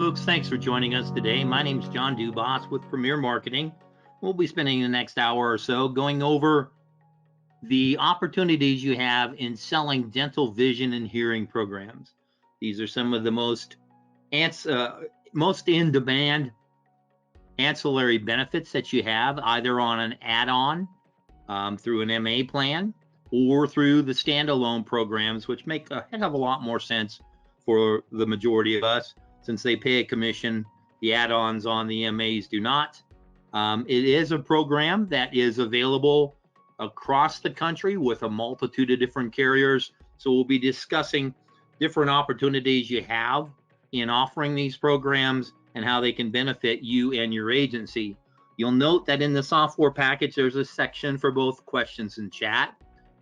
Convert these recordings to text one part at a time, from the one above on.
Folks, thanks for joining us today. My name is John Dubas with Premier Marketing. We'll be spending the next hour or so going over the opportunities you have in selling dental, vision, and hearing programs. These are some of the most in-demand ancillary benefits that you have, either on an add-on through an MA plan or through the standalone programs, which make a heck of a lot more sense for the majority of us, since they pay a commission. The add-ons on the MAs do not. It is a program that is available across the country with a multitude of different carriers. So we'll be discussing different opportunities you have in offering these programs and how they can benefit you and your agency. You'll note that in the software package, there's a section for both questions and chat.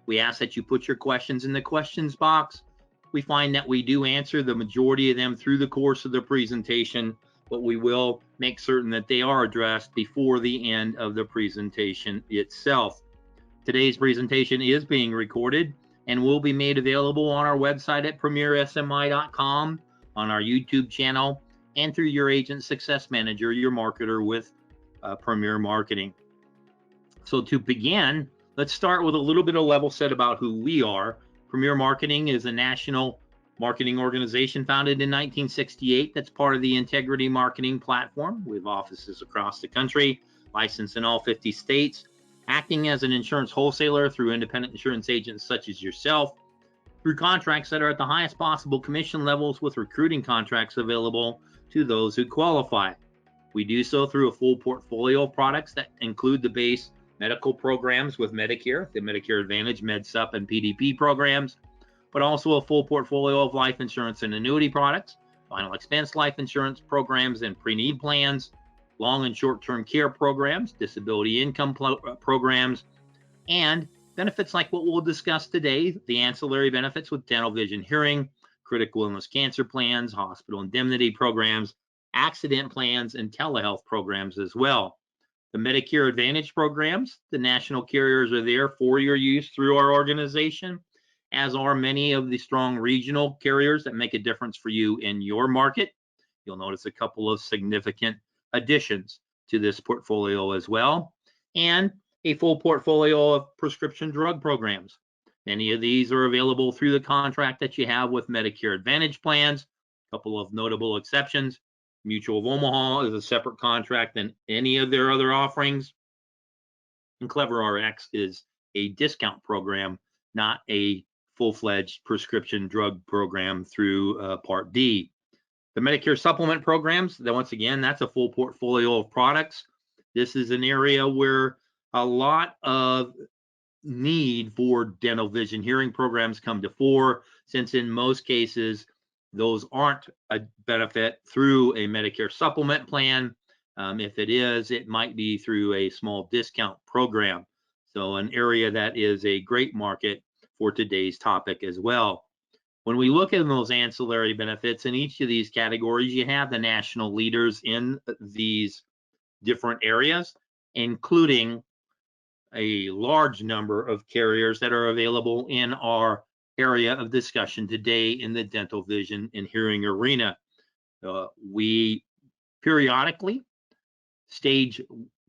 We ask that you put your questions in the questions box. We find that we do answer the majority of them through the course of the presentation, but we will make certain that they are addressed before the end of the presentation itself. Today's presentation is being recorded and will be made available on our website at premiersmi.com, on our YouTube channel, and through your agent success manager, your marketer with Premier Marketing. So to begin, let's start with a little bit of level set about who we are. Premier Marketing is a national marketing organization founded in 1968 that's part of the Integrity Marketing Platform. We have offices across the country, licensed in all 50 states, acting as an insurance wholesaler through independent insurance agents such as yourself, through contracts that are at the highest possible commission levels, with recruiting contracts available to those who qualify. We do so through a full portfolio of products that include the base medical programs with Medicare, the Medicare Advantage, MedSup, and PDP programs, but also a full portfolio of life insurance and annuity products, final expense life insurance programs and pre-need plans, long and short-term care programs, disability income programs, and benefits like what we'll discuss today, the ancillary benefits with dental, vision, hearing, critical illness cancer plans, hospital indemnity programs, accident plans, and telehealth programs as well. The Medicare Advantage programs, the national carriers are there for your use through our organization, as are many of the strong regional carriers that make a difference for you in your market. You'll notice a couple of significant additions to this portfolio as well, and a full portfolio of prescription drug programs. Many of these are available through the contract that you have with Medicare Advantage plans. A couple of notable exceptions. Mutual of Omaha is a separate contract than any of their other offerings. And CleverRx is a discount program, not a full-fledged prescription drug program through Part D. The Medicare Supplement programs, once again, that's a full portfolio of products. This is an area where a lot of need for dental, vision, hearing programs come to fore, since in most cases, those aren't a benefit through a Medicare supplement plan. If it is, it might be through a small discount program. So an area that is a great market for today's topic as well. When we look at those ancillary benefits in each of these categories, you have the national leaders in these different areas, including a large number of carriers that are available in our area of discussion today in the dental, vision, and hearing arena. We periodically stage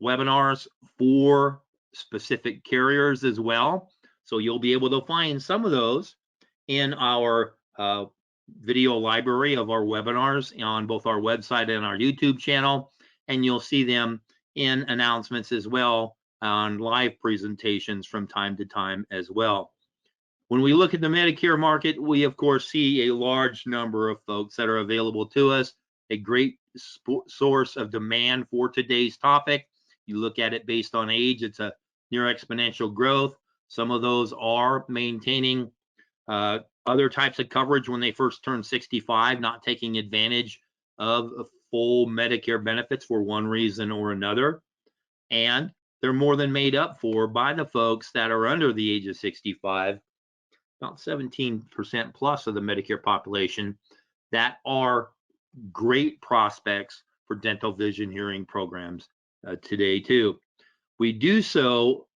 webinars for specific carriers as well. So you'll be able to find some of those in our video library of our webinars on both our website and our YouTube channel. And you'll see them in announcements as well on live presentations from time to time as well. When we look at the Medicare market, we of course see a large number of folks that are available to us, a great source of demand for today's topic. You look at it based on age, it's a near exponential growth. Some of those are maintaining other types of coverage when they first turn 65, not taking advantage of full Medicare benefits for one reason or another. And they're more than made up for by the folks that are under the age of 65. About 17% plus of the Medicare population that are great prospects for dental, vision, hearing programs today too. We do so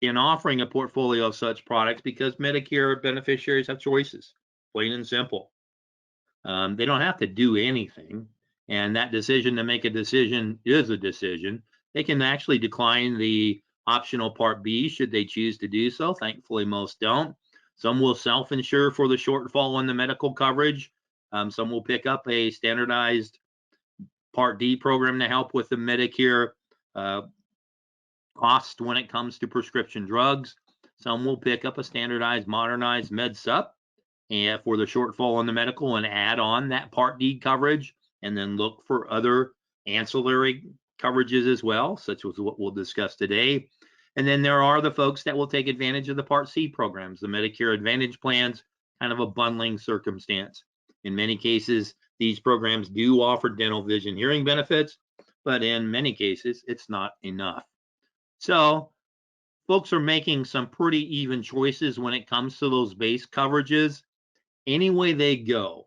in offering a portfolio of such products because Medicare beneficiaries have choices, plain and simple. They don't have to do anything. And that decision to make a decision is a decision. They can actually decline the optional Part B should they choose to do so. Thankfully, most don't. Some will self-insure for the shortfall in the medical coverage. Some will pick up a standardized Part D program to help with the Medicare cost when it comes to prescription drugs. Some will pick up a standardized, modernized Med Sup and for the shortfall in the medical and add on that Part D coverage, and then look for other ancillary coverages as well, such as what we'll discuss today. And then there are the folks that will take advantage of the Part C programs, the Medicare Advantage plans, kind of a bundling circumstance. In many cases, these programs do offer dental, vision, hearing benefits, but in many cases, it's not enough. So folks are making some pretty even choices when it comes to those base coverages. Any way they go,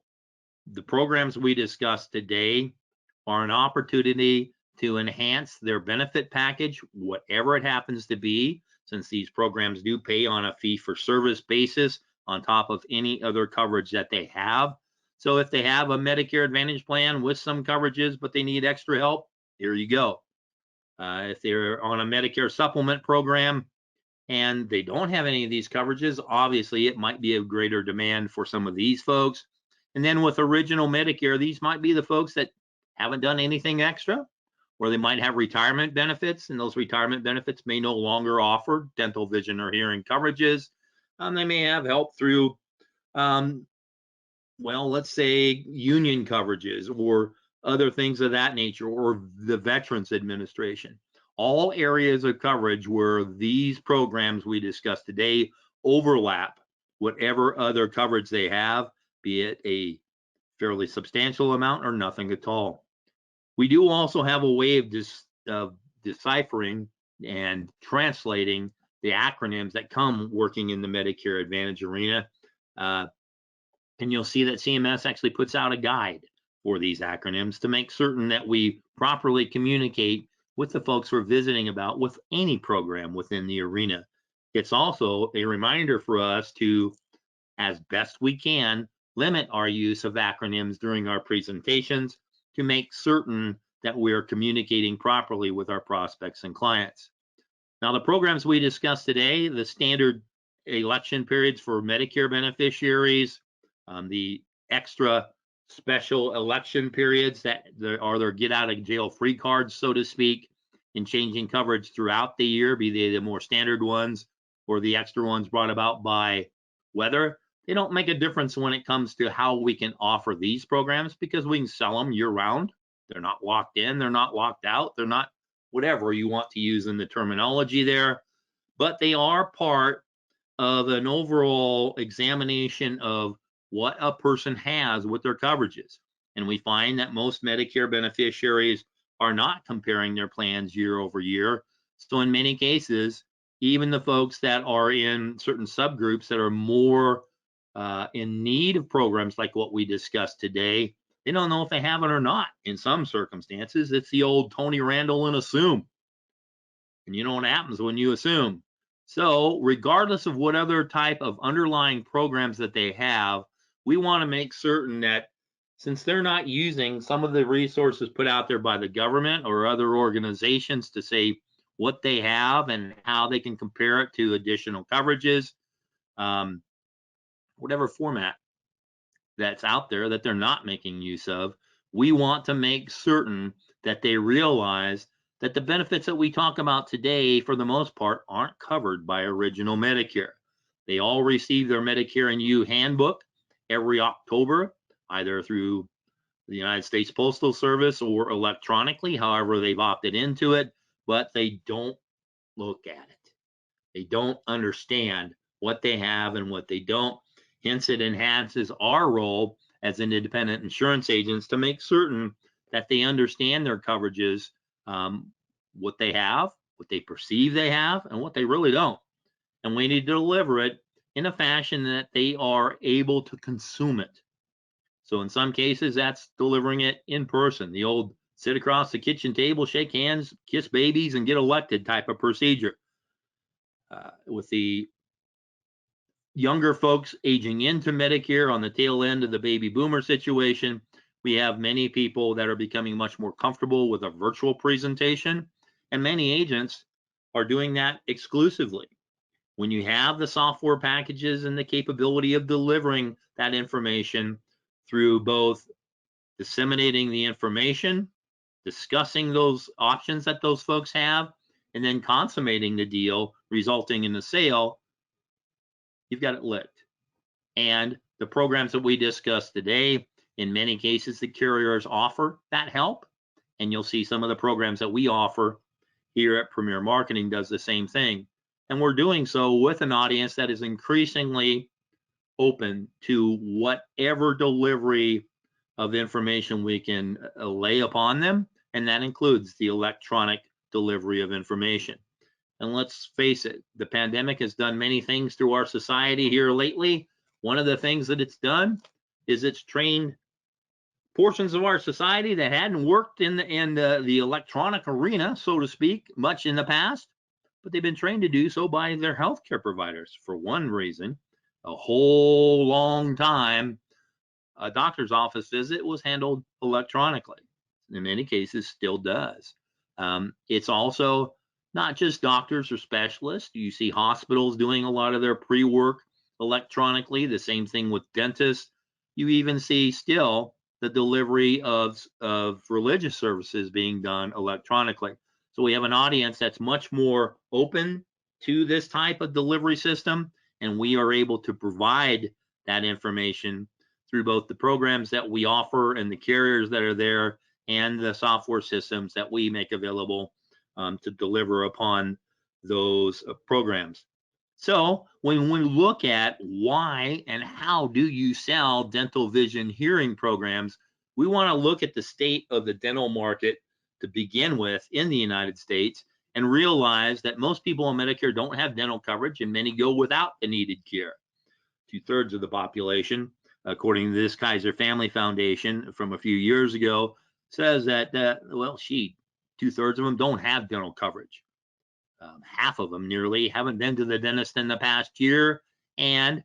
the programs we discussed today are an opportunity to enhance their benefit package, whatever it happens to be, since these programs do pay on a fee-for-service basis on top of any other coverage that they have. So if they have a Medicare Advantage plan with some coverages, but they need extra help, here you go. If they're on a Medicare supplement program and they don't have any of these coverages, obviously it might be a greater demand for some of these folks. And then with original Medicare, these might be the folks that haven't done anything extra, or they might have retirement benefits, and those retirement benefits may no longer offer dental, vision, or hearing coverages. They may have help through, well, let's say union coverages or other things of that nature, or the Veterans Administration. All areas of coverage where these programs we discussed today overlap whatever other coverage they have, be it a fairly substantial amount or nothing at all. We do also have a way of deciphering and translating the acronyms that come working in the Medicare Advantage arena. And you'll see that CMS actually puts out a guide for these acronyms to make certain that we properly communicate with the folks we're visiting about with any program within the arena. It's also a reminder for us to, as best we can, limit our use of acronyms during our presentations to make certain that we're communicating properly with our prospects and clients. Now, the programs we discussed today, the standard election periods for Medicare beneficiaries, the extra special election periods that are their get out of jail free cards, so to speak, in changing coverage throughout the year, be they the more standard ones or the extra ones brought about by weather. They don't make a difference when it comes to how we can offer these programs, because we can sell them year round. They're not locked in, they're not locked out, they're not whatever you want to use in the terminology there, but they are part of an overall examination of what a person has with their coverages. And we find that most Medicare beneficiaries are not comparing their plans year over year. So in many cases, even the folks that are in certain subgroups that are more in need of programs like what we discussed today, they don't know if they have it or not. In some circumstances, it's the old Tony Randall and assume. And you know what happens when you assume. So regardless of what other type of underlying programs that they have, we want to make certain that since they're not using some of the resources put out there by the government or other organizations to say what they have and how they can compare it to additional coverages, whatever format that's out there that they're not making use of, we want to make certain that they realize that the benefits that we talk about today, for the most part, aren't covered by original Medicare. They all receive their Medicare and You handbook every October, either through the United States Postal Service or electronically, however they've opted into it, but they don't look at it. They don't understand what they have and what they don't. Hence, it enhances our role as independent insurance agents to make certain that they understand their coverages, what they have, what they perceive they have, and what they really don't. And we need to deliver it in a fashion that they are able to consume it. So in some cases, that's delivering it in person, the old sit across the kitchen table, shake hands, kiss babies, and get elected type of procedure. With the younger folks aging into Medicare on the tail end of the baby boomer situation, we have many people that are becoming much more comfortable with a virtual presentation, and many agents are doing that exclusively. When you have the software packages and the capability of delivering that information through both disseminating the information, discussing those options that those folks have, and then consummating the deal, resulting in the sale, you've got it licked. And the programs that we discussed today, in many cases, the carriers offer that help. And you'll see some of the programs that we offer here at Premier Marketing does the same thing. And we're doing so with an audience that is increasingly open to whatever delivery of information we can lay upon them. And that includes the electronic delivery of information. And let's face it, the pandemic has done many things to our society here lately. One of the things that it's done is it's trained portions of our society that hadn't worked in the electronic arena, so to speak, much in the past, but they've been trained to do so by their healthcare providers. For one reason, a whole long time, a doctor's office visit was handled electronically. In many cases, still does. It's also not just doctors or specialists. You see hospitals doing a lot of their pre-work electronically. The same thing with dentists. You even see still the delivery of religious services being done electronically. So we have an audience that's much more open to this type of delivery system, and we are able to provide that information through both the programs that we offer and the carriers that are there and the software systems that we make available to deliver upon those programs. So when we look at why and how do you sell dental, vision, hearing programs, we want to look at the state of the dental market to begin with in the United States and realize that most people on Medicare don't have dental coverage and many go without the needed care. 2/3 of the population, according to this Kaiser Family Foundation from a few years ago, says that, well, 2/3 of them don't have dental coverage. Half of them nearly haven't been to the dentist in the past year, and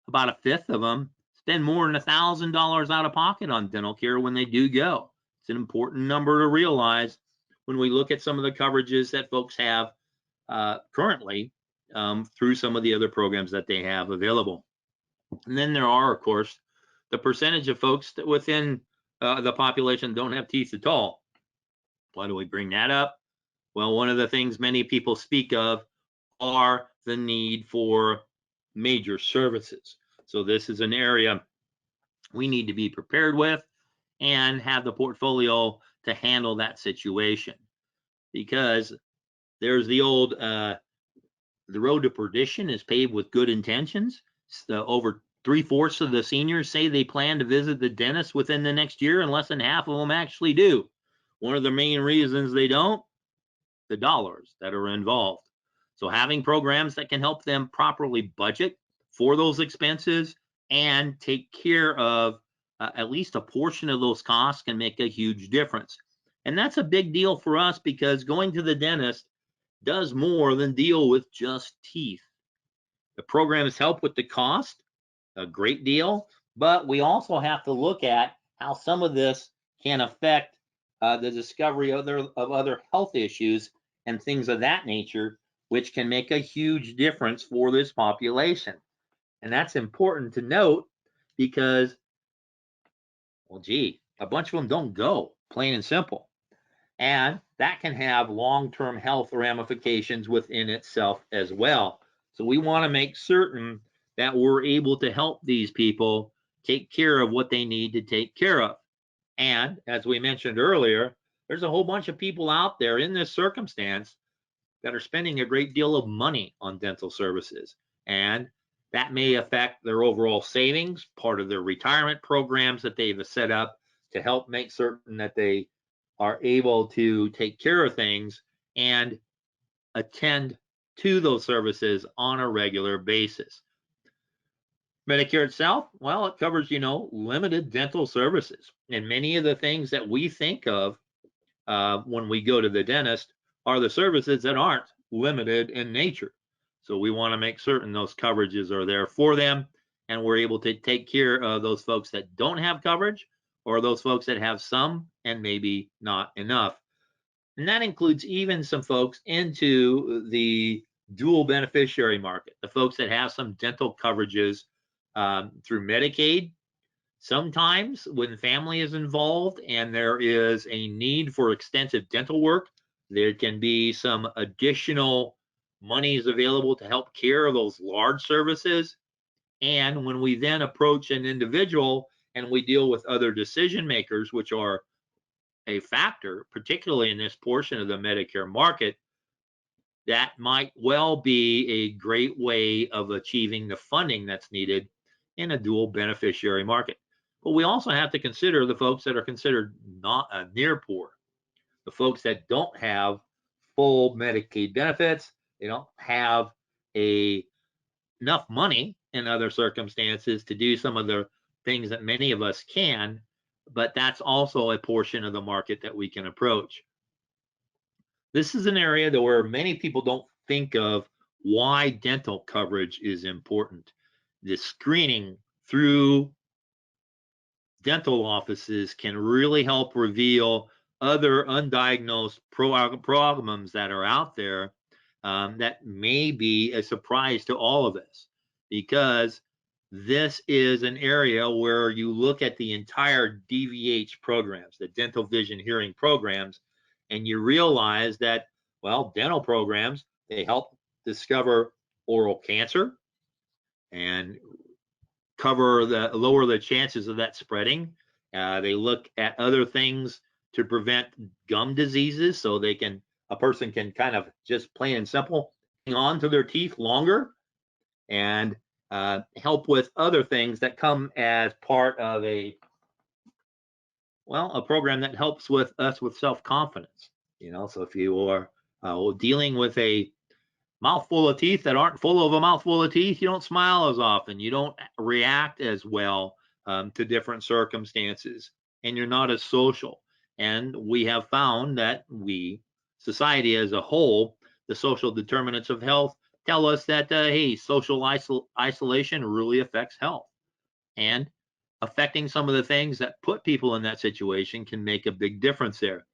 about 1/5 of them spend more than $1,000 out of pocket on dental care when they do go. It's an important number to realize when we look at some of the coverages that folks have currently through some of the other programs that they have available. And then there are, of course, the percentage of folks that within the population don't have teeth at all. Why do we bring that up? Well, one of the things many people speak of are the need for major services. So this is an area we need to be prepared with and have the portfolio to handle that situation. Because there's the old, the road to perdition is paved with good intentions. Over 3/4 of the seniors say they plan to visit the dentist within the next year, and less than half of them actually do. One of the main reasons they don't, the dollars that are involved. So having programs that can help them properly budget for those expenses and take care of at least a portion of those costs can make a huge difference. And that's a big deal for us because going to the dentist does more than deal with just teeth. The programs help with the cost a great deal, but we also have to look at how some of this can affect the discovery of other health issues and things of that nature, which can make a huge difference for this population. And that's important to note because, well, gee, a bunch of them don't go, plain and simple. And that can have long-term health ramifications within itself as well. So we want to make certain that we're able to help these people take care of what they need to take care of. And as we mentioned earlier, there's a whole bunch of people out there in this circumstance that are spending a great deal of money on dental services. And that may affect their overall savings, part of their retirement programs that they've set up to help make certain that they are able to take care of things and attend to those services on a regular basis. Medicare itself, well, it covers, limited dental services. And many of the things that we think of when we go to the dentist are the services that aren't limited in nature. So we want to make certain those coverages are there for them, and we're able to take care of those folks that don't have coverage, or those folks that have some and maybe not enough. And that includes even some folks into the dual beneficiary market, the folks that have some dental coverages through Medicaid. Sometimes when family is involved and there is a need for extensive dental work, there can be some additional monies available to help care of those large services. And when we then approach an individual and we deal with other decision makers, which are a factor, particularly in this portion of the Medicare market, that might well be a great way of achieving the funding that's needed in a dual beneficiary market. But we also have to consider the folks that are considered not near poor, the folks that don't have full Medicaid benefits, they don't have enough money in other circumstances to do some of the things that many of us can, but that's also a portion of the market that we can approach. This is an area that where many people don't think of why dental coverage is important. The screening through dental offices can really help reveal other undiagnosed problems that are out there that may be a surprise to all of us, because this is an area where you look at the entire DVH programs, the dental vision hearing programs, and you realize that, well, dental programs, they help discover oral cancer and lower the chances of that spreading. They look at other things to prevent gum diseases, so a person can kind of just plain and simple hang on to their teeth longer, and help with other things that come as part of a program that helps with us with self-confidence. So if you are dealing with a mouthful of teeth that aren't full of a mouthful of teeth, you don't smile as often, you don't react as well to different circumstances, and you're not as social. And we have found that society as a whole, the social determinants of health tell us that, hey, social isolation really affects health. And affecting some of the things that put people in that situation can make a big difference there.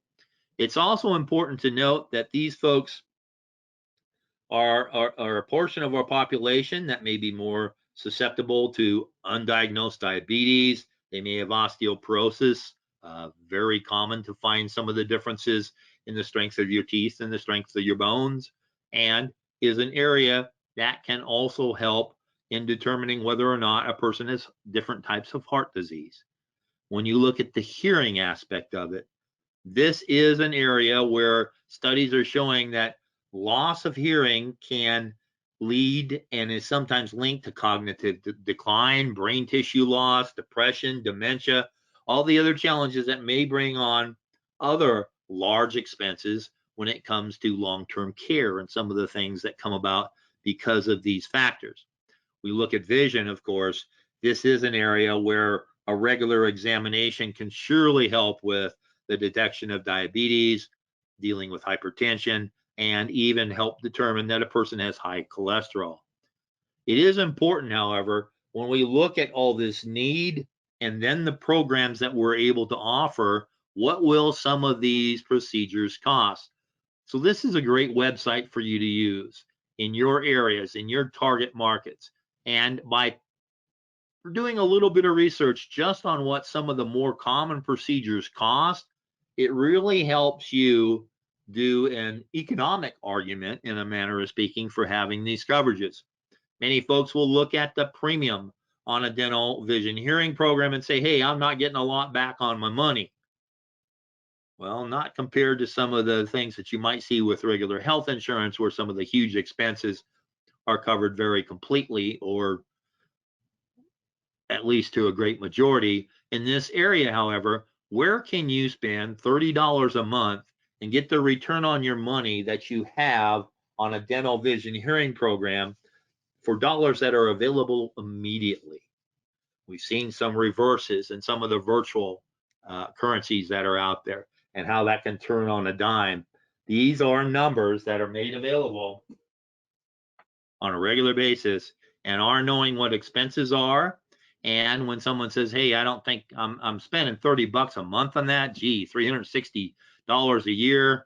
It's also important to note that these folks are a portion of our population that may be more susceptible to undiagnosed diabetes. They may have osteoporosis. Very common to find some of the differences in the strength of your teeth and the strength of your bones, and is an area that can also help in determining whether or not a person has different types of heart disease. When you look at the hearing aspect of it, this is an area where studies are showing that loss of hearing can lead and is sometimes linked to cognitive decline, brain tissue loss, depression, dementia, all the other challenges that may bring on other large expenses when it comes to long-term care and some of the things that come about because of these factors. We look at vision, of course. This is an area where a regular examination can surely help with the detection of diabetes, dealing with hypertension, and even help determine that a person has high cholesterol. It is important, however, when we look at all this need and then the programs that we're able to offer, what will some of these procedures cost? So this is a great website for you to use in your areas, in your target markets. And by doing a little bit of research just on what some of the more common procedures cost, it really helps you do an economic argument, in a manner of speaking, for having these coverages. Many folks will look at the premium on a dental vision hearing program and say, hey, I'm not getting a lot back on my money. Well, not compared to some of the things that you might see with regular health insurance, where some of the huge expenses are covered very completely, or at least to a great majority. In this area, however, where can you spend $30 a month and get the return on your money that you have on a dental vision hearing program for dollars that are available immediately? We've seen some reverses in some of the virtual currencies that are out there, and how that can turn on a dime. These are numbers that are made available on a regular basis and are knowing what expenses are. And when someone says, hey, I don't think I'm spending 30 bucks a month on that, gee, $360 a year,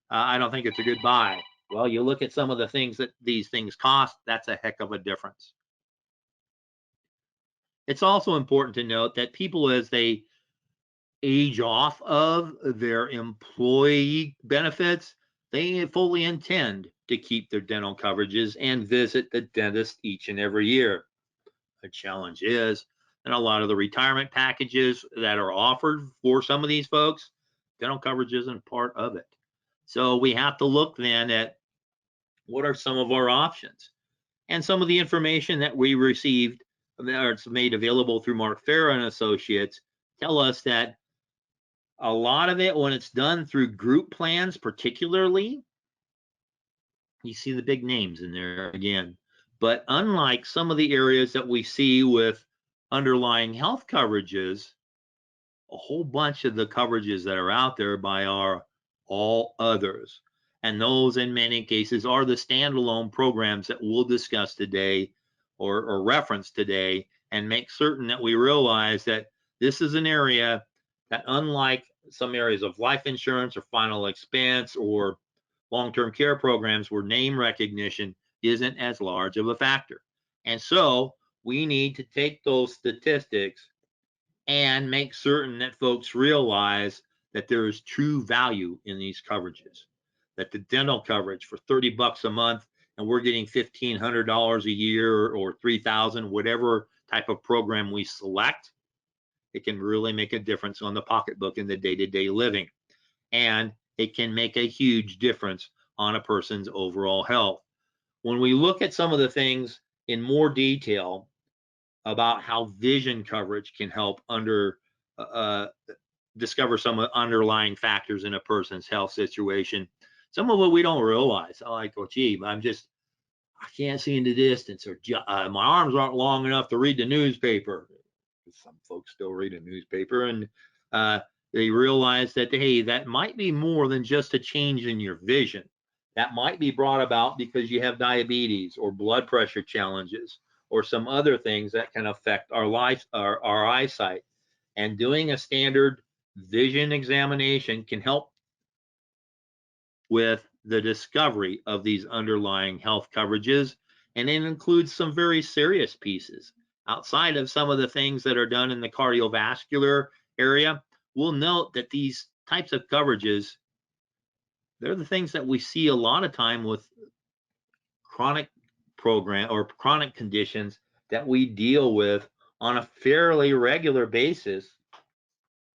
I don't think it's a good buy. Well, you look at some of the things that these things cost, that's a heck of a difference. It's also important to note that people, as they age off of their employee benefits, they fully intend to keep their dental coverages and visit the dentist each and every year. The challenge is, and a lot of the retirement packages that are offered for some of these folks, dental coverage isn't part of it. So we have to look then at what are some of our options. And some of the information that we received that's made available through Mark Farah and Associates tell us that a lot of it, when it's done through group plans particularly, you see the big names in there again. But unlike some of the areas that we see with underlying health coverages, a whole bunch of the coverages that are out there by our all others. And those, in many cases, are the standalone programs that we'll discuss today or reference today, and make certain that we realize that this is an area that, unlike some areas of life insurance or final expense or long-term care programs where name recognition isn't as large of a factor. And so we need to take those statistics and make certain that folks realize that there is true value in these coverages. That the dental coverage for 30 bucks a month, and we're getting $1,500 a year or 3,000, whatever type of program we select, it can really make a difference on the pocketbook in the day-to-day living. And it can make a huge difference on a person's overall health. When we look at some of the things in more detail about how vision coverage can help discover some underlying factors in a person's health situation, some of what we don't realize, like, oh, gee, I can't see in the distance, or my arms aren't long enough to read the newspaper. Some folks still read a newspaper, and they realize that, hey, that might be more than just a change in your vision. That might be brought about because you have diabetes or blood pressure challenges or some other things that can affect our life, our eyesight. And doing a standard vision examination can help with the discovery of these underlying health coverages. And it includes some very serious pieces outside of some of the things that are done in the cardiovascular area. We'll note that these types of coverages, they're the things that we see a lot of time with chronic conditions that we deal with on a fairly regular basis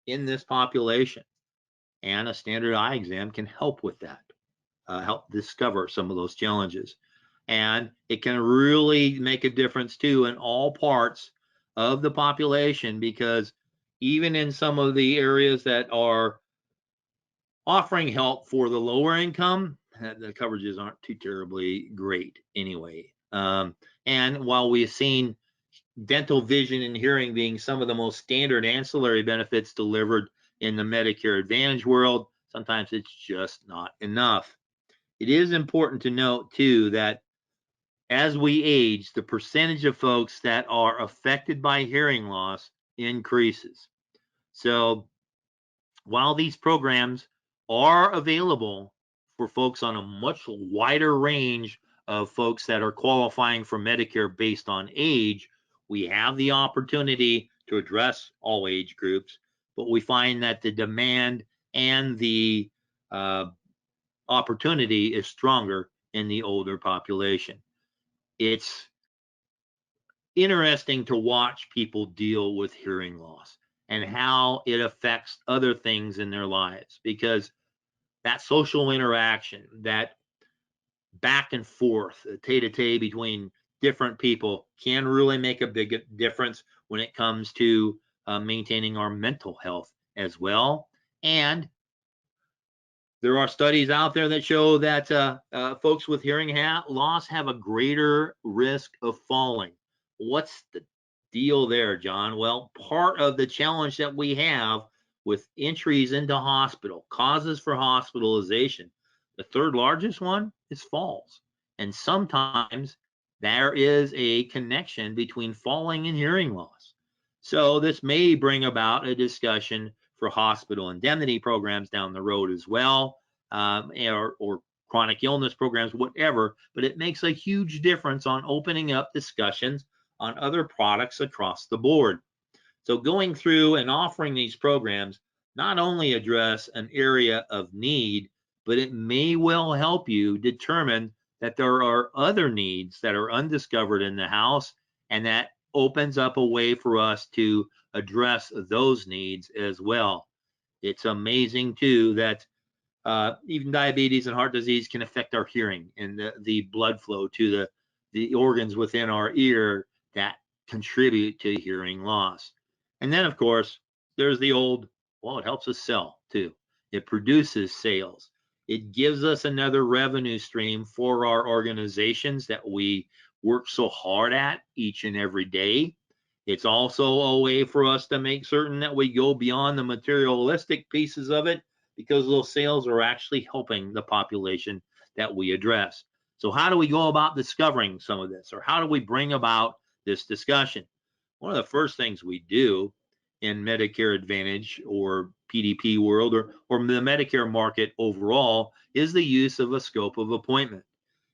in this population. And a standard eye exam can help with that, help discover some of those challenges. And it can really make a difference too in all parts of the population, because even in some of the areas that are offering help for the lower income, the coverages aren't too terribly great anyway. And while we've seen dental, vision, and hearing being some of the most standard ancillary benefits delivered in the Medicare Advantage world, sometimes it's just not enough. It is important to note too that as we age, the percentage of folks that are affected by hearing loss increases. So while these programs are available for folks on a much wider range of folks that are qualifying for Medicare based on age, we have the opportunity to address all age groups, but we find that the demand and the opportunity is stronger in the older population. It's interesting to watch people deal with hearing loss and how it affects other things in their lives, because that social interaction, that back and forth, tete-a-tete between different people, can really make a big difference when it comes to maintaining our mental health as well. And there are studies out there that show that folks with hearing loss have a greater risk of falling. What's the deal there, John? Well, part of the challenge that we have with entries into hospital, causes for hospitalization, the third largest one is falls. And sometimes there is a connection between falling and hearing loss. So this may bring about a discussion for hospital indemnity programs down the road as well, or chronic illness programs, whatever, but it makes a huge difference on opening up discussions on other products across the board. So going through and offering these programs not only address an area of need, but it may well help you determine that there are other needs that are undiscovered in the house, and that opens up a way for us to address those needs as well. It's amazing too that even diabetes and heart disease can affect our hearing and the blood flow to the organs within our ear that contribute to hearing loss. And then, of course, there's the old, well, it helps us sell too. It produces sales. It gives us another revenue stream for our organizations that we work so hard at each and every day. It's also a way for us to make certain that we go beyond the materialistic pieces of it, because those sales are actually helping the population that we address. So how do we go about discovering some of this, or how do we bring about this discussion? One of the first things we do in Medicare Advantage or PDP world, or the Medicare market overall, is the use of a scope of appointment.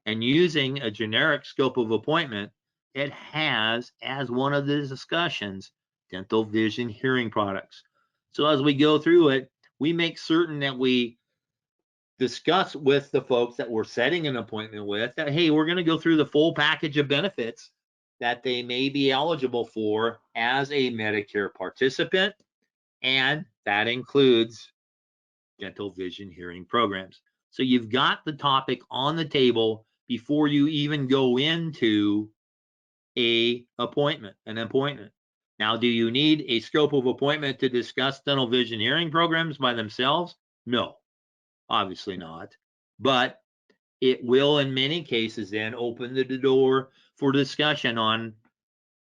And using a generic scope of appointment, it has as one of the discussions dental, vision, hearing products. So as we go through it, we make certain that we discuss with the folks that we're setting an appointment with that, hey, we're going to go through the full package of benefits that they may be eligible for as a Medicare participant. And that includes dental, vision, hearing programs. So you've got the topic on the table before you even go into an appointment. Now, do you need a scope of appointment to discuss dental, vision, hearing programs by themselves? No, obviously not. But it will, in many cases, then open the door for discussion on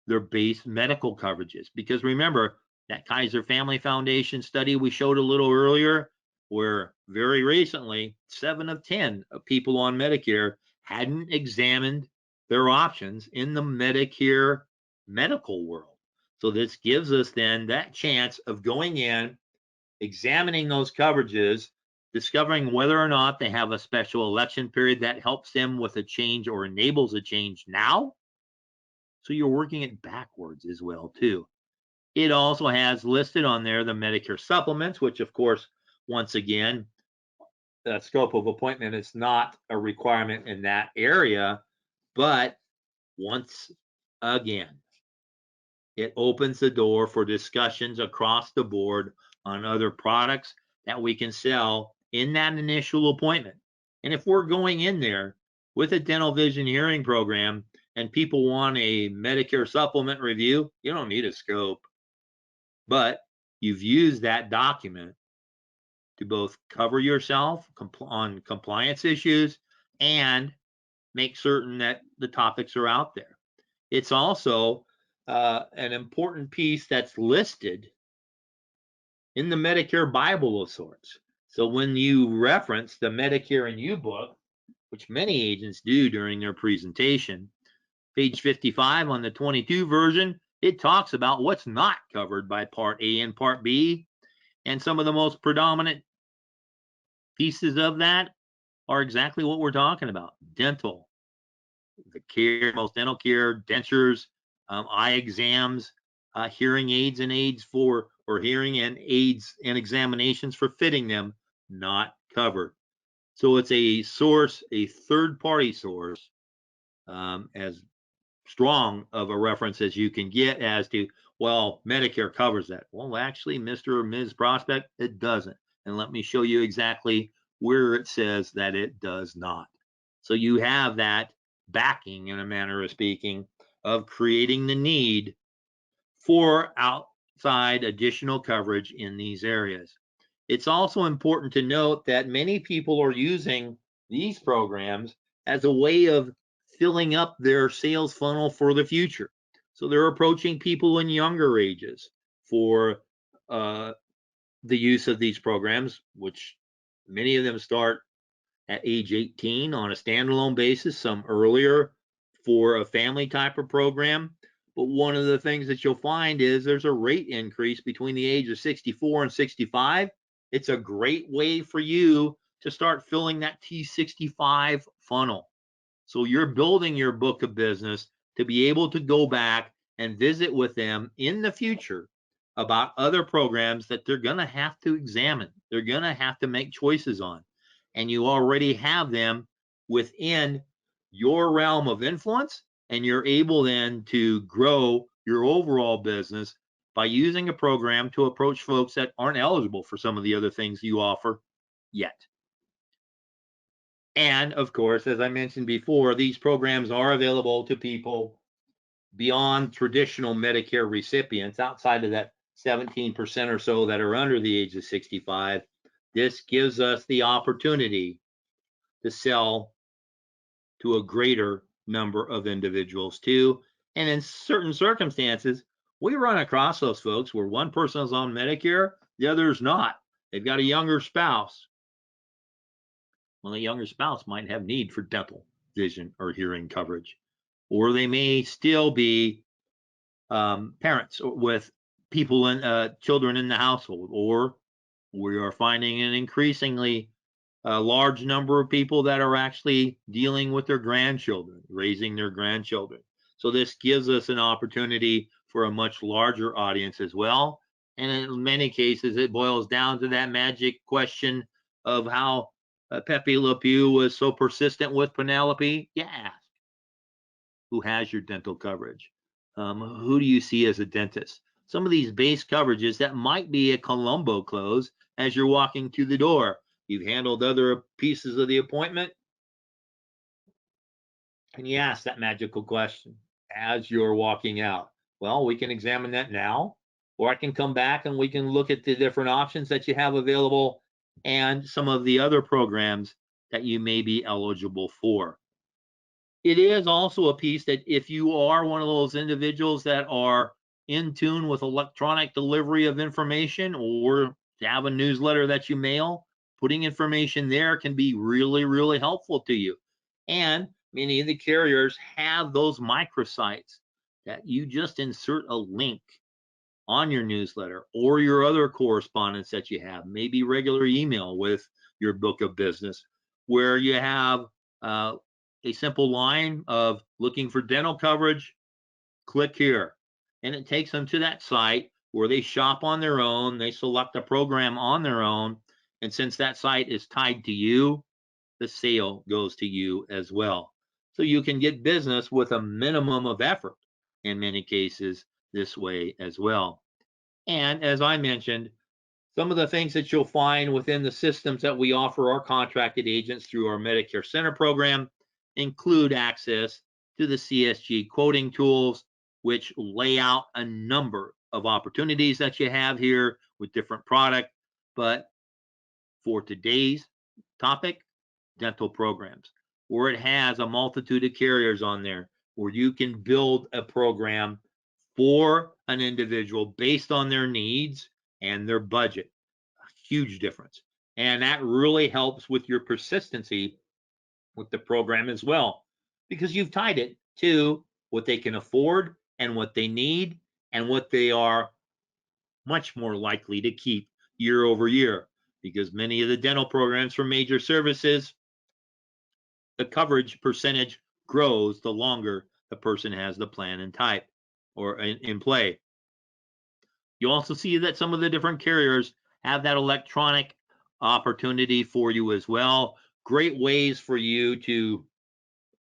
their base medical coverages. Because remember, that Kaiser Family Foundation study we showed a little earlier, where very recently 7 of 10 people on Medicare hadn't examined their options in the Medicare medical world. So this gives us then that chance of going in, examining those coverages, discovering whether or not they have a special election period that helps them with a change or enables a change now. So you're working it backwards as well too. It also has listed on there the Medicare Supplements, which of course, once again, the scope of appointment is not a requirement in that area, but once again, it opens the door for discussions across the board on other products that we can sell in that initial appointment. And if we're going in there with a dental, vision, hearing program and people want a Medicare supplement review, you don't need a scope, but you've used that document to both cover yourself on compliance issues and make certain that the topics are out there. It's also an important piece that's listed in the Medicare Bible of sorts. So when you reference the Medicare and You book, which many agents do during their presentation, page 55 on the 22 version, it talks about what's not covered by Part A and Part B. And some of the most predominant pieces of that are exactly what we're talking about. Dental, the care, most dental care, dentures, eye exams, hearing aids and aids for, or hearing and aids and examinations for fitting them, not covered. So it's a source, a third-party source, as strong of a reference as you can get as to, well, Medicare covers that. Well, actually, Mr. or Ms. Prospect, it doesn't. And let me show you exactly where it says that it does not. So you have that backing, in a manner of speaking, of creating the need for outside additional coverage in these areas. It's also important to note that many people are using these programs as a way of filling up their sales funnel for the future. So they're approaching people in younger ages for the use of these programs, which many of them start at age 18 on a standalone basis, some earlier for a family type of program. But one of the things that you'll find is there's a rate increase between the age of 64 and 65. It's a great way for you to start filling that T65 funnel. So you're building your book of business to be able to go back and visit with them in the future about other programs that they're going to have to examine. They're going to have to make choices on. And you already have them within your realm of influence, and you're able then to grow your overall business by using a program to approach folks that aren't eligible for some of the other things you offer yet. And of course, as I mentioned before, these programs are available to people beyond traditional Medicare recipients, outside of that 17% or so that are under the age of 65. This gives us the opportunity to sell to a greater number of individuals too. And in certain circumstances, we run across those folks where one person is on Medicare, the other is not. They've got a younger spouse. Well, the younger spouse might have need for dental, vision, or hearing coverage, or they may still be parents with people in children in the household, or we are finding an increasingly large number of people that are actually dealing with their grandchildren, raising their grandchildren. So this gives us an opportunity for a much larger audience as well. And in many cases, it boils down to that magic question of how Pepe Le Pew was so persistent with Penelope. You ask, who has your dental coverage? Who do you see as a dentist? Some of these base coverages that might be a Columbo close as you're walking through the door. You've handled other pieces of the appointment. Can you ask that magical question as you're walking out? Well, we can examine that now, or I can come back and we can look at the different options that you have available and some of the other programs that you may be eligible for. It is also a piece that if you are one of those individuals that are in tune with electronic delivery of information, or to have a newsletter that you mail, putting information there can be really, really helpful to you. And many of the carriers have those microsites that you just insert a link on your newsletter or your other correspondence that you have, maybe regular email with your book of business, where you have a simple line of looking for dental coverage, click here. And it takes them to that site where they shop on their own, they select a program on their own. And since that site is tied to you, the sale goes to you as well. So you can get business with a minimum of effort in many cases this way as well. And as I mentioned, some of the things that you'll find within the systems that we offer our contracted agents through our Medicare Center program include access to the CSG quoting tools, which lay out a number of opportunities that you have here with different product. But for today's topic, dental programs, where it has a multitude of carriers on there, where you can build a program for an individual based on their needs and their budget. A huge difference. And that really helps with your persistency with the program as well, because you've tied it to what they can afford and what they need and what they are much more likely to keep year over year. Because many of the dental programs for major services, the coverage percentage grows the longer the person has the plan in type or in play. You also see that some of the different carriers have that electronic opportunity for you as well. Great ways for you to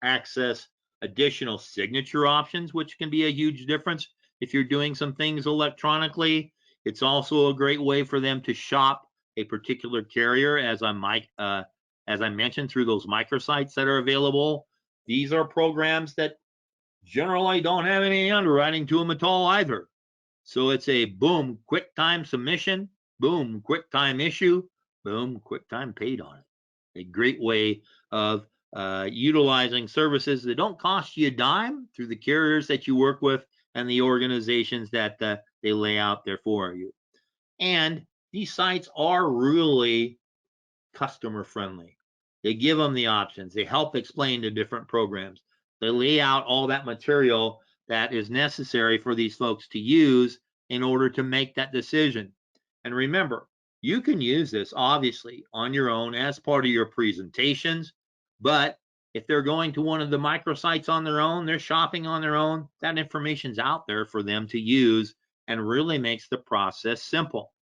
access additional signature options, which can be a huge difference if you're doing some things electronically. It's also a great way for them to shop a particular carrier, as I mentioned, through those microsites that are available. These are programs that generally don't have any underwriting to them at all either. So it's a boom, quick time submission, boom, quick time issue, boom, quick time paid on it. A great way of utilizing services that don't cost you a dime through the carriers that you work with and the organizations that they lay out there for you. And these sites are really customer friendly. They give them the options. They help explain the different programs. They lay out all that material that is necessary for these folks to use in order to make that decision. And remember, you can use this obviously on your own as part of your presentations, but if they're going to one of the microsites on their own, they're shopping on their own, that information's out there for them to use and really makes the process simple.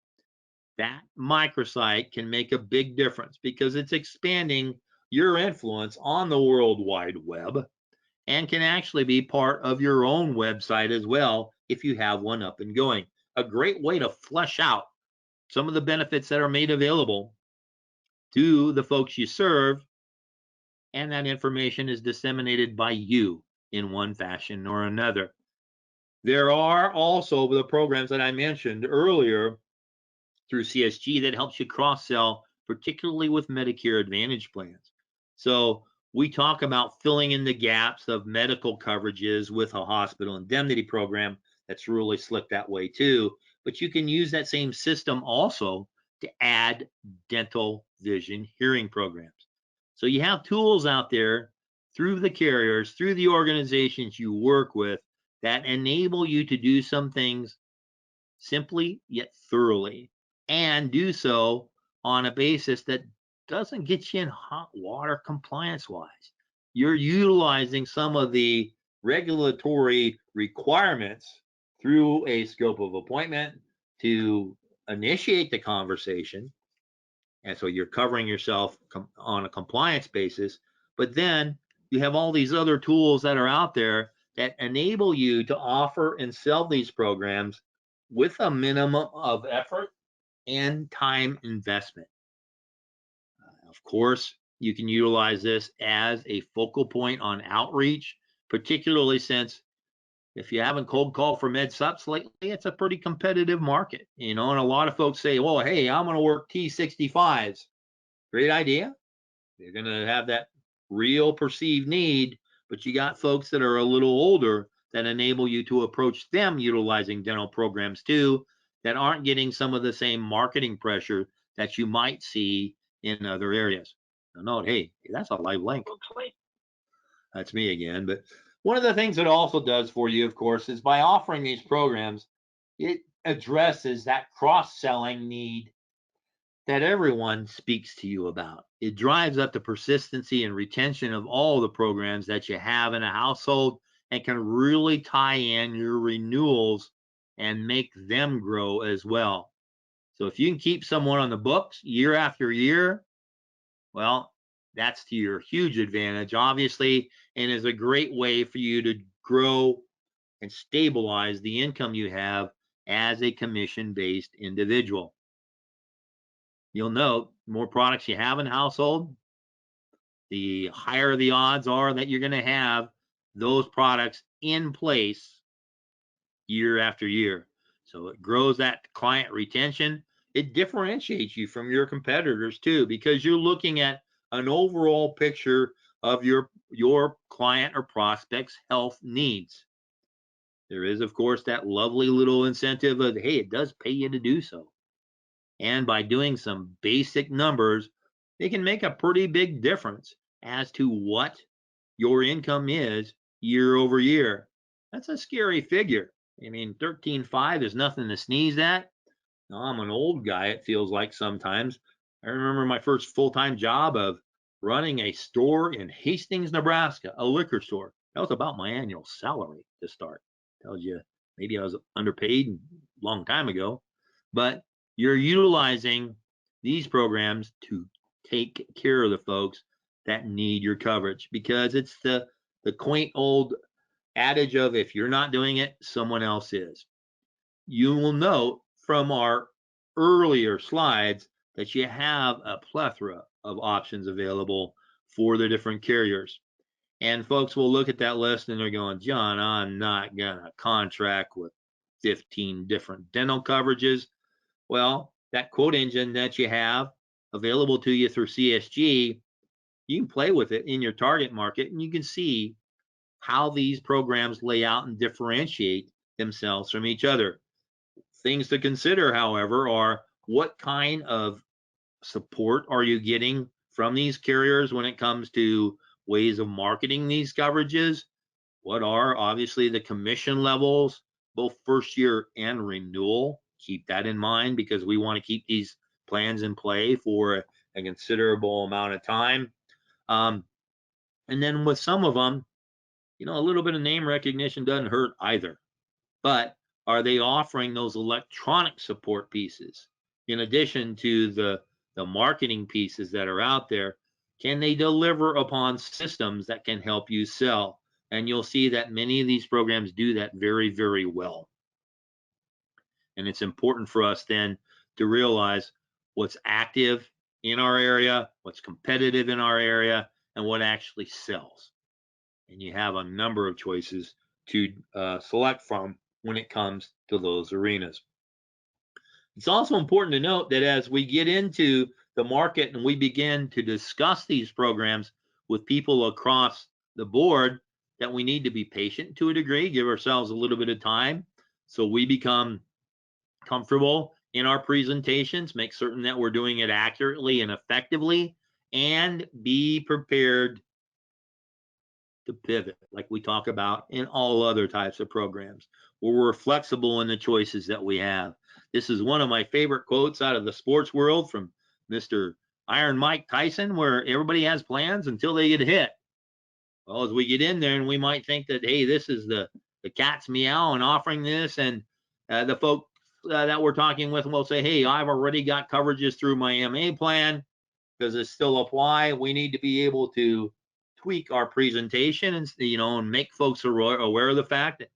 That microsite can make a big difference because it's expanding your influence on the World Wide Web and can actually be part of your own website as well if you have one up and going. A great way to flesh out some of the benefits that are made available to the folks you serve, and that information is disseminated by you in one fashion or another. There are also the programs that I mentioned earlier through CSG that helps you cross sell, particularly with Medicare Advantage plans. So we talk about filling in the gaps of medical coverages with a hospital indemnity program that's really slick that way too. But you can use that same system also to add dental, vision, hearing programs. So you have tools out there through the carriers, through the organizations you work with that enable you to do some things simply yet thoroughly, and do so on a basis that doesn't get you in hot water compliance wise. You're utilizing some of the regulatory requirements through a scope of appointment to initiate the conversation. And so you're covering yourself on a compliance basis. But then you have all these other tools that are out there that enable you to offer and sell these programs with a minimum of effort and time investment. Of course, you can utilize this as a focal point on outreach, particularly since if you haven't cold called for med subs lately, it's a pretty competitive market, and a lot of folks say, well, hey, I'm going to work T65s. Great idea. You're going to have that real perceived need, but you got folks that are a little older that enable you to approach them utilizing dental programs too, that aren't getting some of the same marketing pressure that you might see in other areas. Now, note, hey, that's a live link. That's me again. But one of the things it also does for you, of course, is by offering these programs, it addresses that cross-selling need that everyone speaks to you about. It drives up the persistency and retention of all the programs that you have in a household and can really tie in your renewals and make them grow as well. So if you can keep someone on the books year after year, well, that's to your huge advantage, obviously, and is a great way for you to grow and stabilize the income you have as a commission-based individual. You'll note more products you have in household, the higher the odds are that you're going to have those products in place year after year. So it grows that client retention. It differentiates you from your competitors too, because you're looking at an overall picture of your client or prospect's health needs. There is, of course, that lovely little incentive of, hey, it does pay you to do so. And by doing some basic numbers, they can make a pretty big difference as to what your income is year over year. That's a scary figure. I mean, 13.5 is nothing to sneeze at. Now, I'm an old guy, it feels like sometimes. I remember my first full-time job of running a store in Hastings, Nebraska, a liquor store. That was about my annual salary to start. Tells you maybe I was underpaid a long time ago, but you're utilizing these programs to take care of the folks that need your coverage, because it's the quaint old adage of, if you're not doing it, someone else is. You will note from our earlier slides that you have a plethora of options available for the different carriers. And folks will look at that list and they're going, John, I'm not going to contract with 15 different dental coverages. Well, that quote engine that you have available to you through CSG, you can play with it in your target market and you can see how these programs lay out and differentiate themselves from each other. Things to consider, however, are what kind of support are you getting from these carriers when it comes to ways of marketing these coverages. What are obviously the commission levels, both first year and renewal. Keep that in mind because we want to keep these plans in play for a considerable amount of time. And then with some of them, a little bit of name recognition doesn't hurt either. But are they offering those electronic support pieces in addition to the marketing pieces that are out there? Can they deliver upon systems that can help you sell? And you'll see that many of these programs do that very, very well. And it's important for us then to realize what's active in our area, what's competitive in our area, and what actually sells. And you have a number of choices to select from when it comes to those arenas. It's also important to note that as we get into the market and we begin to discuss these programs with people across the board, that we need to be patient to a degree, give ourselves a little bit of time so we become comfortable in our presentations, make certain that we're doing it accurately and effectively, and be prepared to pivot like we talk about in all other types of programs, where we're flexible in the choices that we have. This is one of my favorite quotes out of the sports world from Mr. Iron Mike Tyson, where everybody has plans until they get hit. Well, as we get in there and we might think that, hey, this is the cat's meow and offering this, and the folks that we're talking with will say, hey, I've already got coverages through my MA plan. Does it still apply? We need to be able to tweak our presentation and and make folks aware of the fact that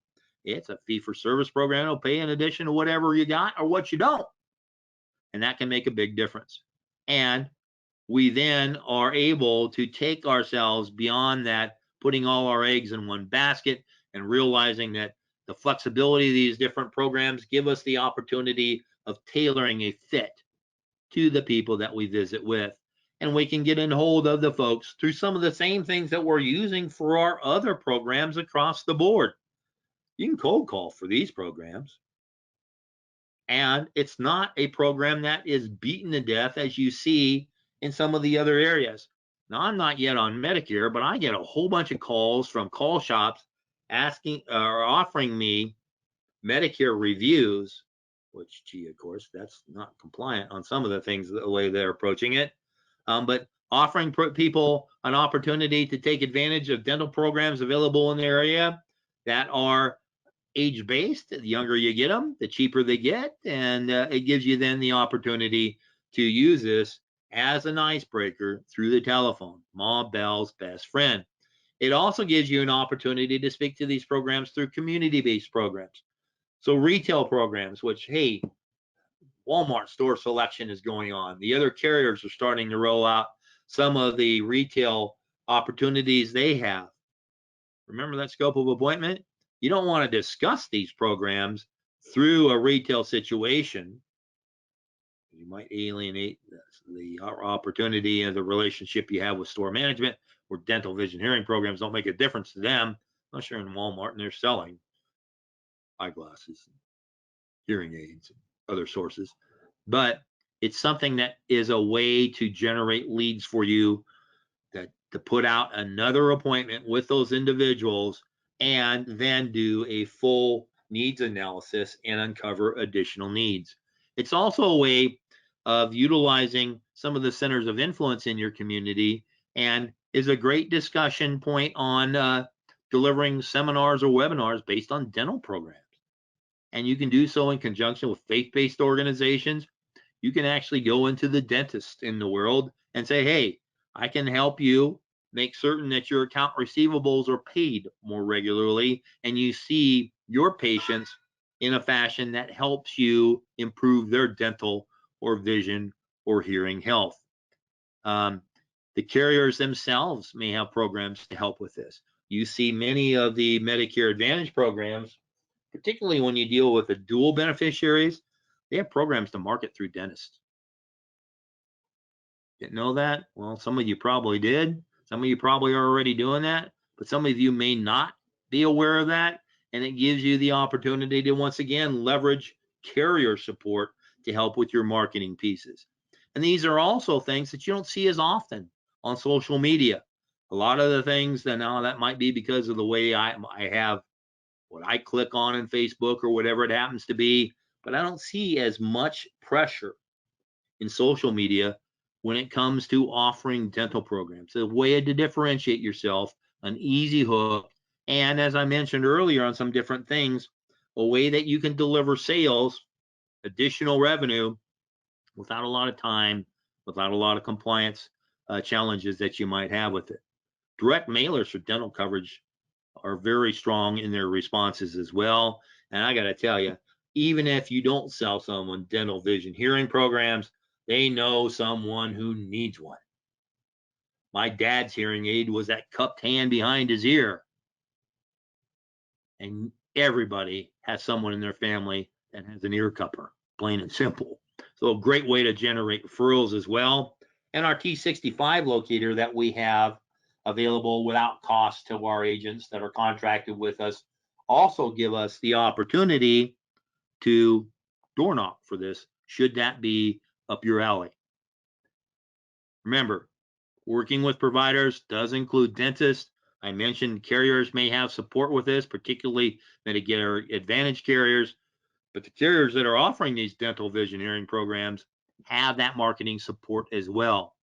it's a fee-for-service program. It'll pay in addition to whatever you got or what you don't, and that can make a big difference. And we then are able to take ourselves beyond that, putting all our eggs in one basket and realizing that the flexibility of these different programs give us the opportunity of tailoring a fit to the people that we visit with. And we can get in hold of the folks through some of the same things that we're using for our other programs across the board. You can cold call for these programs. And it's not a program that is beaten to death as you see in some of the other areas. Now, I'm not yet on Medicare, but I get a whole bunch of calls from call shops asking or offering me Medicare reviews, which, gee, of course, that's not compliant on some of the things the way they're approaching it. But offering people an opportunity to take advantage of dental programs available in the area that are age-based. The younger you get them, the cheaper they get, and it gives you then the opportunity to use this as an icebreaker through the telephone. Ma Bell's best friend. It also gives you an opportunity to speak to these programs through community-based programs. So retail programs, which, hey, Walmart store selection is going on. The other carriers are starting to roll out some of the retail opportunities they have. Remember that scope of appointment? You don't want to discuss these programs through a retail situation. You might alienate the opportunity and the relationship you have with store management, where dental, vision, hearing programs don't make a difference to them unless you're in Walmart and they're selling eyeglasses, hearing aids, and other sources. But it's something that is a way to generate leads for you, that to put out another appointment with those individuals and then do a full needs analysis and uncover additional needs. It's also a way of utilizing some of the centers of influence in your community, and is a great discussion point on delivering seminars or webinars based on dental programs. And you can do so in conjunction with faith-based organizations. You can actually go into the dentist in the world and say, hey, I can help you make certain that your account receivables are paid more regularly, and you see your patients in a fashion that helps you improve their dental or vision or hearing health. The carriers themselves may have programs to help with this. You see many of the Medicare Advantage programs, particularly when you deal with the dual beneficiaries, they have programs to market through dentists. Didn't know that? Well, some of you probably did. Some of you probably are already doing that, but some of you may not be aware of that. And it gives you the opportunity to, once again, leverage carrier support to help with your marketing pieces. And these are also things that you don't see as often on social media. A lot of the things that now that might be because of the way I have what I click on in Facebook or whatever it happens to be, but I don't see as much pressure in social media when it comes to offering dental programs. A way to differentiate yourself, an easy hook, and as I mentioned earlier on some different things, a way that you can deliver sales, additional revenue without a lot of time, without a lot of compliance challenges that you might have with it. Direct mailers for dental coverage are very strong in their responses as well. And I got to tell you, even if you don't sell someone dental, vision, hearing programs, they know someone who needs one. My dad's hearing aid was that cupped hand behind his ear. And everybody has someone in their family that has an ear cupper, plain and simple. So a great way to generate referrals as well. And our T65 locator that we have available without cost to our agents that are contracted with us also give us the opportunity to door knock for this, should that be up your alley. Remember, working with providers does include dentists. I mentioned carriers may have support with this, particularly Medicare Advantage carriers, but the carriers that are offering these dental, vision, hearing programs have that marketing support as well.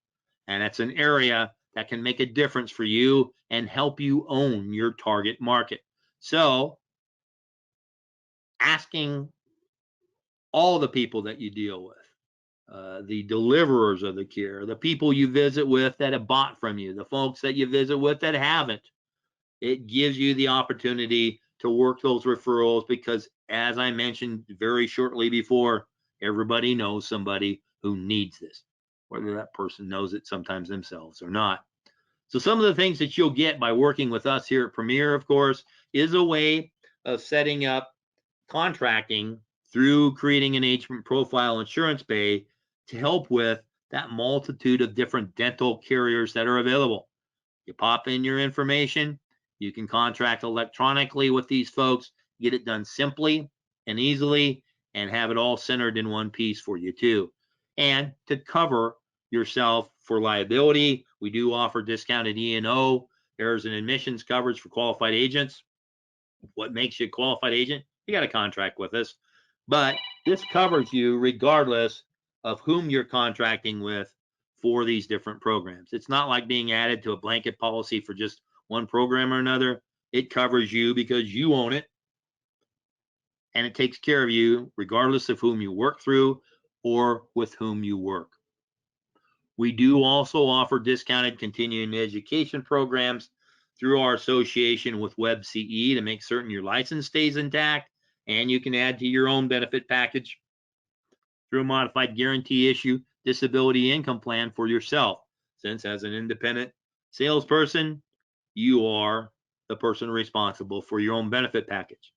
And that's an area that can make a difference for you and help you own your target market. So, asking all the people that you deal with, the deliverers of the care, the people you visit with that have bought from you, the folks that you visit with that haven't, it gives you the opportunity to work those referrals because, as I mentioned very shortly before, everybody knows somebody who needs this, whether that person knows it sometimes themselves or not. So some of the things that you'll get by working with us here at Premier, of course, is a way of setting up contracting through creating an agent profile insurance bay to help with that multitude of different dental carriers that are available. You pop in your information, you can contract electronically with these folks, get it done simply and easily, and have it all centered in one piece for you too. And to cover yourself for liability, we do offer discounted E&O, errors and admissions coverage for qualified agents. What makes you a qualified agent? You got a contract with us. But this covers you regardless of whom you're contracting with for these different programs. It's not like being added to a blanket policy for just one program or another. It covers you because you own it, and it takes care of you regardless of whom you work through or with whom you work. We do also offer discounted continuing education programs through our association with WebCE to make certain your license stays intact, and you can add to your own benefit package through a modified guarantee issue disability income plan for yourself, since as an independent salesperson, you are the person responsible for your own benefit package.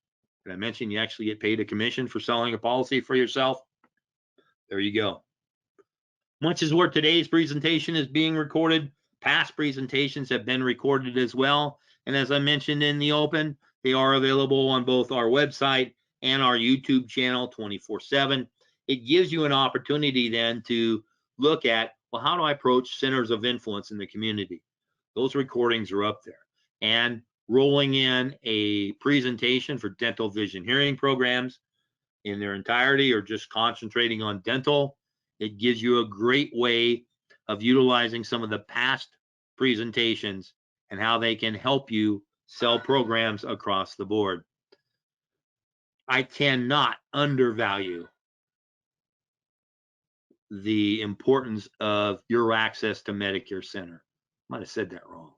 Did I mention you actually get paid a commission for selling a policy for yourself? There you go. Much as where today's presentation is being recorded, past presentations have been recorded as well. And as I mentioned in the open, they are available on both our website and our YouTube channel 24/7. It gives you an opportunity then to look at, well, how do I approach centers of influence in the community? Those recordings are up there. And rolling in a presentation for dental, vision, hearing programs in their entirety or just concentrating on dental, it gives you a great way of utilizing some of the past presentations and how they can help you sell programs across the board. I cannot undervalue the importance of your access to Medicare Center. Might have said that wrong.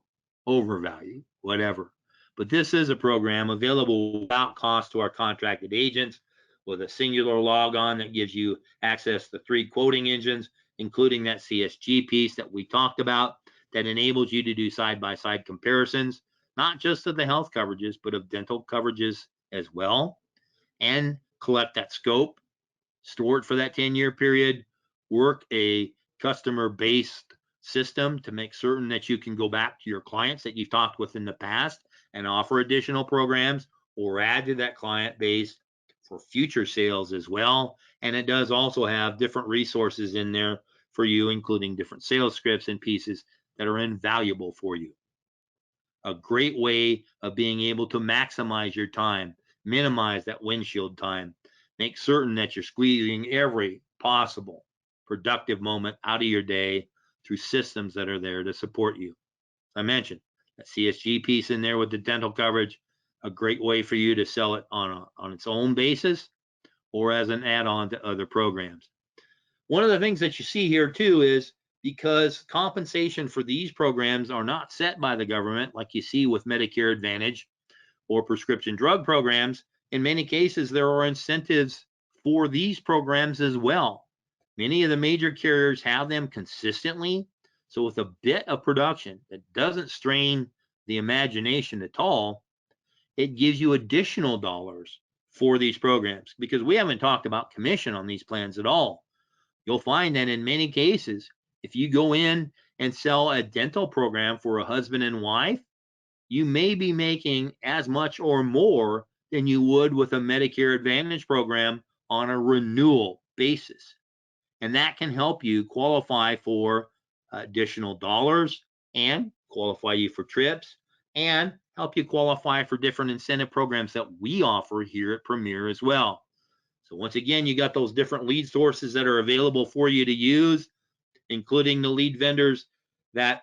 Overvalue, whatever. But this is a program available without cost to our contracted agents with a singular logon that gives you access to 3 quoting engines, including that CSG piece that we talked about that enables you to do side-by-side comparisons, not just of the health coverages, but of dental coverages as well, and collect that scope, store it for that 10-year period, work a customer-based system to make certain that you can go back to your clients that you've talked with in the past and offer additional programs or add to that client base for future sales as well. And it does also have different resources in there for you, including different sales scripts and pieces that are invaluable for you. A great way of being able to maximize your time, minimize that windshield time, make certain that you're squeezing every possible productive moment out of your day through systems that are there to support you. I mentioned that CSG piece in there with the dental coverage, a great way for you to sell it on its own basis or as an add-on to other programs. One of the things that you see here too is because compensation for these programs are not set by the government like you see with Medicare Advantage or prescription drug programs, in many cases there are incentives for these programs as well. Many of the major carriers have them consistently, so with a bit of production that doesn't strain the imagination at all, it gives you additional dollars for these programs, because we haven't talked about commission on these plans at all. You'll find that in many cases, if you go in and sell a dental program for a husband and wife, you may be making as much or more than you would with a Medicare Advantage program on a renewal basis. And that can help you qualify for additional dollars and qualify you for trips and help you qualify for different incentive programs that we offer here at Premier as well. So once again, you got those different lead sources that are available for you to use, including the lead vendors that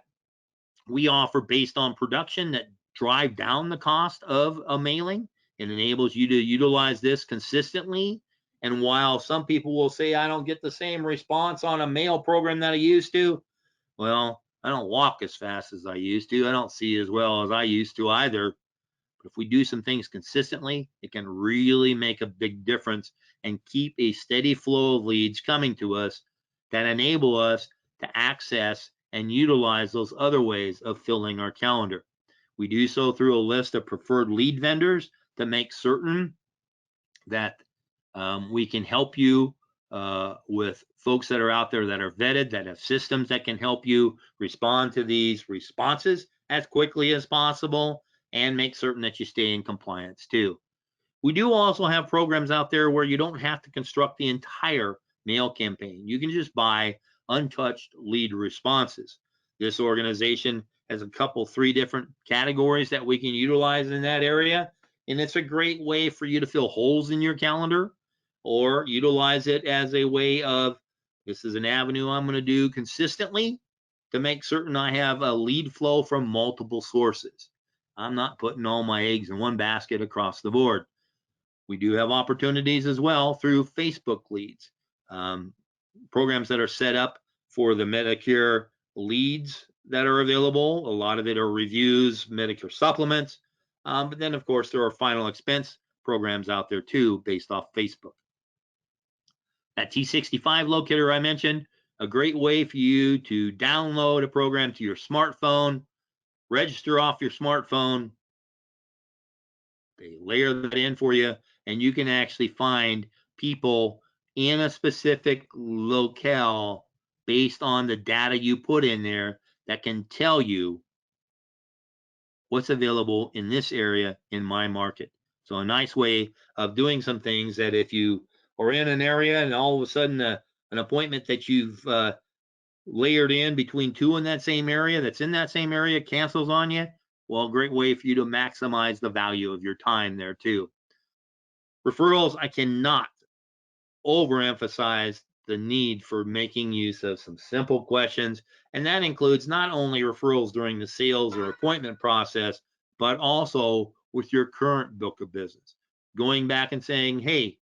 we offer based on production that drive down the cost of a mailing and enables you to utilize this consistently. And while some people will say, I don't get the same response on a mail program that I used to, well, I don't walk as fast as I used to. I don't see as well as I used to either. But if we do some things consistently, it can really make a big difference and keep a steady flow of leads coming to us that enable us to access and utilize those other ways of filling our calendar. We do so through a list of preferred lead vendors to make certain that we can help you with folks that are out there that are vetted, that have systems that can help you respond to these responses as quickly as possible and make certain that you stay in compliance too. We do also have programs out there where you don't have to construct the entire mail campaign. You can just buy untouched lead responses. This organization has a couple, 3 different categories that we can utilize in that area. And it's a great way for you to fill holes in your calendar or utilize it as a way of, this is an avenue I'm going to do consistently to make certain I have a lead flow from multiple sources. I'm not putting all my eggs in one basket across the board. We do have opportunities as well through Facebook leads, programs that are set up for the Medicare leads that are available. A lot of it are reviews, Medicare Supplements. But then, of course, there are final expense programs out there too, based off Facebook. That T65 Locator I mentioned, a great way for you to download a program to your smartphone, register off your smartphone. They layer that in for you, and you can actually find people in a specific locale based on the data you put in there that can tell you what's available in this area in my market. So a nice way of doing some things that if you are in an area and all of a sudden an appointment that you've layered in between 2 in that same area that's in that same area cancels on you, well, a great way for you to maximize the value of your time there too. Referrals, I cannot overemphasize the need for making use of some simple questions, and that includes not only referrals during the sales or appointment process, but also with your current book of business. Going back and saying, hey,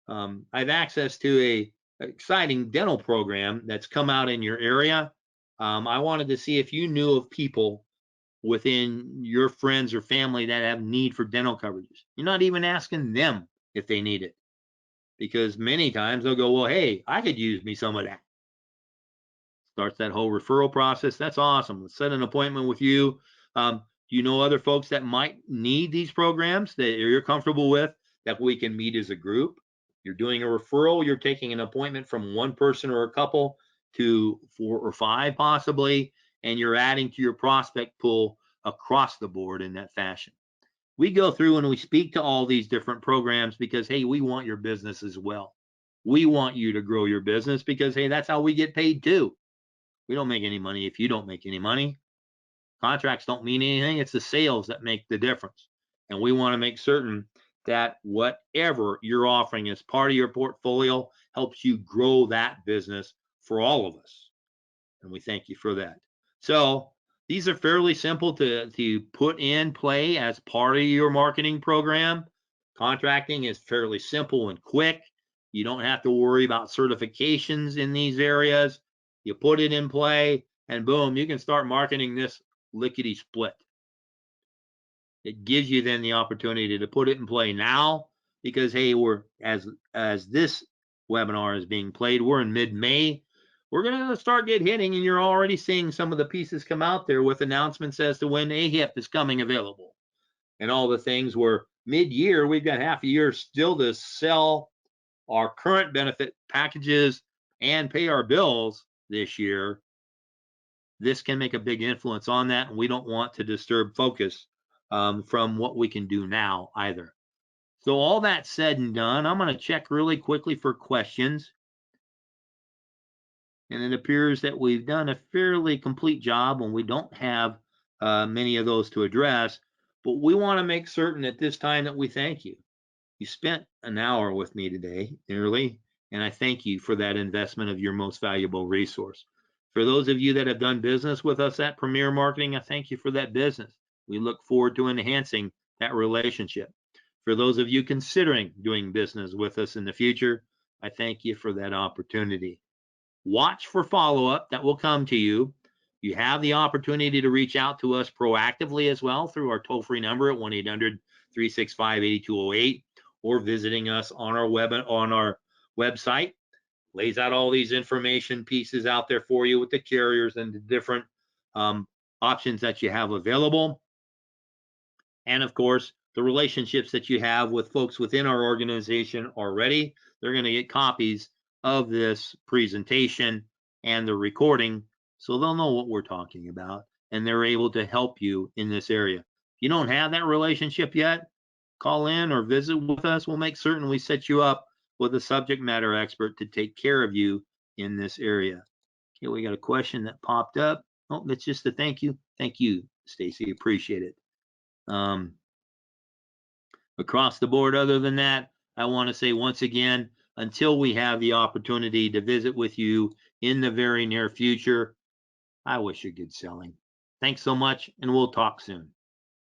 I have access to a exciting dental program that's come out in your area. I wanted to see if you knew of people within your friends or family that have need for dental coverages. You're not even asking them if they need it, because many times they'll go, well, hey, I could use me some of that. Starts that whole referral process. That's awesome. Let's set an appointment with you. Do you know other folks that might need these programs that you're comfortable with that we can meet as a group? You're doing a referral. You're taking an appointment from one person or a couple to 4 or 5 possibly, and you're adding to your prospect pool across the board in that fashion. We go through and we speak to all these different programs because, hey, we want your business as well. We want you to grow your business because, hey, that's how we get paid too. We don't make any money if you don't make any money. Contracts don't mean anything. It's the sales that make the difference. And we want to make certain that whatever you're offering as part of your portfolio helps you grow that business for all of us. And we thank you for that. So these are fairly simple to put in play as part of your marketing program. Contracting is fairly simple and quick. You don't have to worry about certifications in these areas. You put it in play, and boom, you can start marketing this lickety split. It gives you then the opportunity to put it in play now, because hey, we're as this webinar is being played, we're in mid-May. We're going to start hitting, and you're already seeing some of the pieces come out there with announcements as to when AHIP is coming available and all the things. Where mid-year, we've got half a year still to sell our current benefit packages and pay our bills this year. This can make a big influence on that, and we don't want to disturb focus from what we can do now either. So all that said and done, I'm going to check really quickly for questions. And it appears that we've done a fairly complete job when we don't have many of those to address. But we want to make certain at this time that we thank you. You spent an hour with me today, nearly, and I thank you for that investment of your most valuable resource. For those of you that have done business with us at Premier Marketing, I thank you for that business. We look forward to enhancing that relationship. For those of you considering doing business with us in the future, I thank you for that opportunity. Watch for follow-up that will come to you. You have the opportunity to reach out to us proactively as well through our toll-free number at 1-800-365-8208 or visiting us on our website. Lays out all these information pieces out there for you with the carriers and the different options that you have available. And of course, the relationships that you have with folks within our organization already, they're going to get copies of this presentation and the recording, so they'll know what we're talking about, and they're able to help you in this area. If you don't have that relationship yet, call in or visit with us. We'll make certain we set you up with a subject matter expert to take care of you in this area. Okay, we got a question that popped up. Oh, it's just a thank you. Thank you, Stacy. Appreciate it. Across the board, other than that, I want to say once again, until we have the opportunity to visit with you in the very near future, I wish you good selling. Thanks so much, and we'll talk soon.